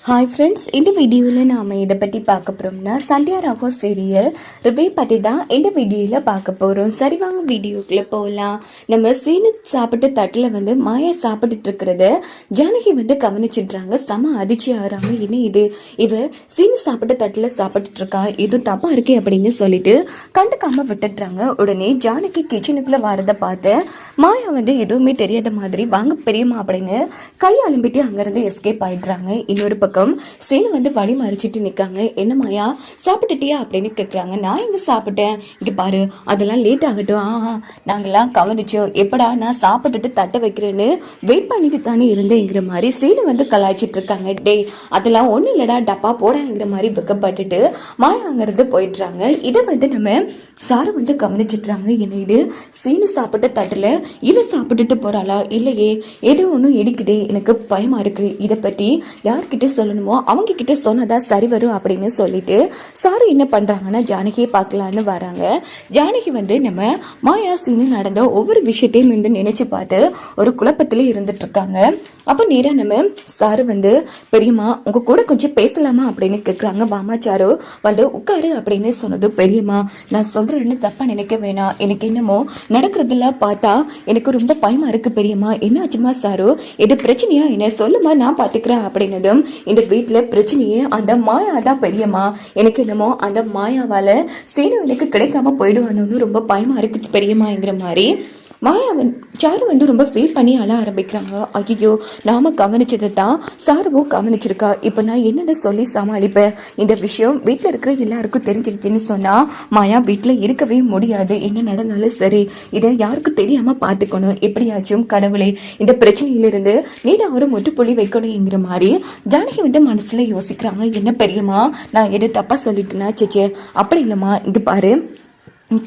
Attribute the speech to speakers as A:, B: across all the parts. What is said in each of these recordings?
A: Hi friends, இந்த வீடியோவில் நாம் இதை பற்றி பார்க்க போகிறோம்னா சந்தியா ராகோ சீரியல் ரிவ்யூ பற்றி தான் இந்த வீடியோவில் பார்க்க போகிறோம். சரி வாங்க வீடியோக்குள்ளே போகலாம். நம்ம சீனு சாப்பிட்டு தட்டில் மாயா சாப்பிட்டுட்டு இருக்கிறத ஜானகி கவனிச்சிடுறாங்க. செம அதிர்ச்சி ஆகிறாங்க. என்ன இது, இவ சீனு சாப்பிட்டு தட்டில் சாப்பிட்டுட்டு இருக்கா, எதுவும் தப்பாக இருக்கே அப்படின்னு சொல்லிட்டு கண்டுக்காம விட்டுடுறாங்க. உடனே ஜானகி கிச்சனுக்குள்ளே வரதை பார்த்து மாயா எதுவுமே தெரியாத மாதிரி வாங்க பெரியம்மா அப்படின்னு கை அலும்பிட்டு அங்கேருந்து எஸ்கேப் ஆயிடுறாங்க. இன்னொரு பக்கம் சீனு வழி மறிச்சிட்டு நிற்காங்க. என்ன மாயா சாப்பிட்டுட்டியா அப்படின்னு கேட்குறாங்க. நான் எங்க சாப்பிட்டேன், இங்கே பாரு அதெல்லாம் லேட் ஆகட்டும், நாங்கெல்லாம் கவனிச்சோம், எப்படா நான் சாப்பிட்டுட்டு தட்டை வைக்கிறேன்னு வெயிட் பண்ணிட்டு தானே இருந்தேங்கிற மாதிரி சீனு கலாய்ச்சிட்டு இருக்காங்க. டே அதெல்லாம் ஒன்றும் இல்லடா, டப்பா போடாங்கிற மாதிரி வெக்கப்பட்டுட்டு மாயா அங்கிருந்து போயிடுறாங்க. இதை நம்ம சாரு கவனிச்சிட்றாங்க. என்ன இது, சீனு சாப்பிட்ட தட்டில் இவ சாப்பிட்டுட்டு போறாளா, இல்லையே ஏதோ ஒன்றும் இடிக்குதே, எனக்கு பயமா இருக்கு, இதை பற்றி யார்கிட்ட சொல்லணுமோ அவங்க கிட்ட சொன்னதா சரி வரும் அப்படின்னு சொல்லிட்டு சாரு என்ன பண்றாங்கன்னா ஜானகியை பார்க்கலான்னு வராங்க. ஜானகி நம்ம மாயா சீனு நடந்த ஒவ்வொரு விஷயத்தையும் நினைச்சு பார்த்து ஒரு குழப்பத்திலே இருந்துட்டு இருக்காங்க. அப்போ நேரா நம்ம சாரு பெரியம்மா உங்க கூட கொஞ்சம் பேசலாமா அப்படின்னு கேட்குறாங்க. வாமா சாரு உட்காரு அப்படின்னு சொன்னது. பெரியம்மா நான் சொல்றேன்னு தப்பா நினைக்க வேணாம், எனக்கு என்னமோ நடக்கிறதெல்லாம் பார்த்தா எனக்கு ரொம்ப பயமா இருக்கு பெரியம்மா. என்ன ஆச்சுமா சாரு, எது பிரச்சனையா என்ன சொல்லுமா, நான் பாத்துக்கிறேன் அப்படின்னதும் இந்த வீட்டில் பிரச்சனையே அந்த மாயா தான் பெரியம்மா. எனக்கு என்னமோ அந்த மாயாவால சீனு எனக்கு கிடைக்காம போயிடுவானு ரொம்ப பயமா இருக்கு பெரியம்மாங்கிற மாதிரி மாயா சாரு ரொம்ப ஃபீல் பண்ணி அழ ஆரம்பிக்கிறாங்க. ஐயோ நாம கவனிச்சதை தான் சாருவும் கவனிச்சிருக்கா, இப்போ நான் என்னென்ன சொல்லி சமாளிப்பேன், இந்த விஷயம் வீட்டில் இருக்கிற எல்லாருக்கும் தெரிஞ்சிருச்சுன்னு சொன்னா மாயா வீட்டில் இருக்கவே முடியாது. என்ன நடந்தாலும் சரி இதை யாருக்கும் தெரியாம பார்த்துக்கணும், எப்படியாச்சும் கடவுளே இந்த பிரச்சனையிலிருந்து நீ தான் ஒரு முற்றுப்புள்ளி வைக்கணுங்கிற மாதிரி ஜானகி மனசுல யோசிக்கிறாங்க. என்ன பெரியம்மா நான் எது தப்பா சொல்லிட்டேன்னா, சேச்சே அப்படி இல்லைம்மா, இங்க பாரு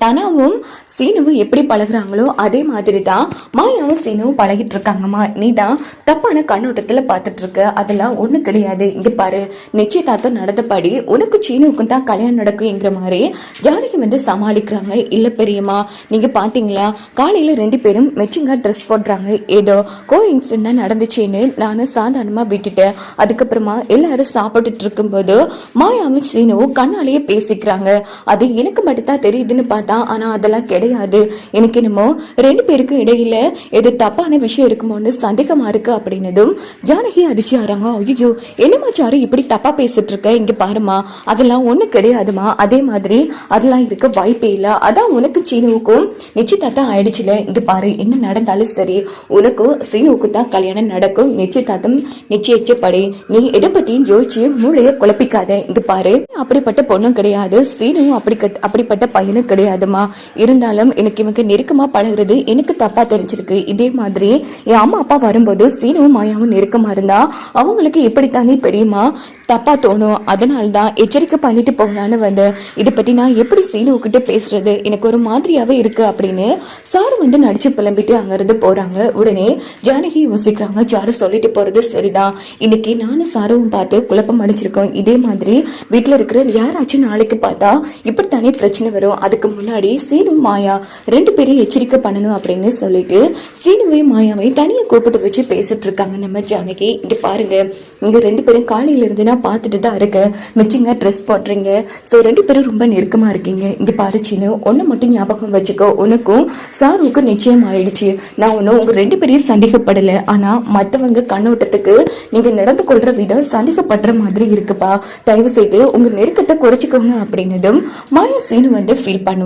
A: தனாவும் சீனுவும் எப்படி பழகுறாங்களோ அதே மாதிரி தான் மாயாவும் சீனுவும் பழகிட்டு இருக்காங்கம்மா. நீ தான் தப்பான கண்ணோட்டத்தில் பார்த்துட்டு இருக்க, அதெல்லாம் ஒன்றும் கிடையாது. இங்கே பாரு நிச்சயதார்த்தம் நடந்தபடி உனக்கு சீனுவுக்கும் தான் கல்யாணம் நடக்குங்கிற மாதிரி ஜானகி சமாளிக்கிறாங்க. இல்லை பெரியம்மா நீங்கள் பார்த்தீங்களா, காலையில் 2 பேரும் மெச்சிங்காக ட்ரெஸ் போடுறாங்க, ஏதோ கோ இன்சிடென்ட் நடந்துச்சுன்னு நான் சாதாரணமாக விட்டுட்டேன். அதுக்கப்புறமா எல்லாரும் சாப்பிட்டுட்டு இருக்கும்போது மாயாவும் சீனுவும் கண்ணாலேயே பேசிக்கிறாங்க. அது எனக்கு மட்டும்தான் தெரியுதுன்னு பார்த்தா, ஆனா அதெல்லாம் கிடையாது, எனக்கு என்னமோ 2 பேருக்கும் இடையில எது தப்பான விஷயம் இருக்குமோன்னு சந்தேகமா இருக்கு அப்படின்னதும் ஜானகி அதிர்ச்சி ஆறாங்க. ஐயோ என்னமா சாரு இப்படி தப்பா பேசிட்டு இருக்க, இங்க பாருமா அதெல்லாம் ஒண்ணு கிடையாதுமா, அதே மாதிரி அதெல்லாம் இருக்க வாய்ப்பே இல்லை, அதான் உனக்கு சீனுவுக்கும் நிச்சயதார்த்தம் ஆயிடுச்சுல, இங்க பாரு என்ன நடந்தாலும் சரி உனக்கும் சீனுவுக்கும் தான் கல்யாணம் நடக்கும், நிச்சயதார்த்தம் நிச்சயிச்சபடி நீ எதை பத்தியும் யோசிச்சு மூளைய குழப்பிக்காத. இங்க பாரு அப்படிப்பட்ட பொண்ணும் கிடையாது, சீனுவும் அப்படிப்பட்ட பையனும் கிடையாதுமா, இருந்தாலும் எனக்கு இவங்க நெருக்கமா பழகுறது எனக்கு தப்பா தெரிஞ்சிருக்கு. இதே மாதிரி என் அம்மா அப்பா வரும்போது சீனுவும் மாயாவும் நெருக்கமா இருந்தா அவங்களுக்கு எப்படித்தானே பெரியம்மா தப்பா தோணும், அதனால்தான் எச்சரிக்கை பண்ணிட்டு போகலான்னு இதை பத்தி நான் எப்படி சீனுக்கிட்ட பேசுறது, எனக்கு ஒரு மாதிரியாவே இருக்கு அப்படின்னு சாரு நடிச்சு புலம்பிட்டு அங்கிருந்து போறாங்க. உடனே ஜானகி யோசிக்கிறாங்க, சாரு சொல்லிட்டு போறது சரிதான், இன்னைக்கு நானும் சாருவும் பார்த்து குழப்பம் அடிச்சிருக்கோம், இதே மாதிரி வீட்டுல இருக்கிற யாராச்சும் நாளைக்கு பார்த்தா இப்படித்தானே பிரச்சனை வரும், அதுக்கு முன்னாடி சீனு மாயா 2 பேரையும் எச்சரிக்கை பண்ணணும் அப்படின்னு சொல்லிட்டு சீனுவையும் மாயாவையும் தனியா கூப்பிட்டு வச்சு பேசிட்டு இருக்காங்க நம்ம ஜானகி. இங்க பாருங்க நீங்க 2 பேரும் காலையில இருந்து பார்த்துட்டு தான் இருக்க, மெச்சிங்கா ட்ரெஸ் போடுறீங்க, ஸோ 2 பேரும் ரொம்ப நெருக்கமா இருக்கீங்க. இங்க பாரு சீனு ஒன்னு மட்டும் ஞாபகம் வச்சுக்கோ, உனக்கும் சாருவுக்கும் நிச்சயம் ஆயிடுச்சு, நான் ஒன்னும் உங்க 2 பேரையும் சந்தேகப்படல, ஆனா மற்றவங்க கண்ணோட்டத்துக்கு நீங்க நடந்து கொள்ற விதம் சந்தேகப்படுற மாதிரி இருக்குப்பா, தயவு செய்து உங்க நெருக்கத்தை குறைச்சிக்கோங்க அப்படின்னதும் மாயா சீனு ஃபீல் பண்ணுவாங்க.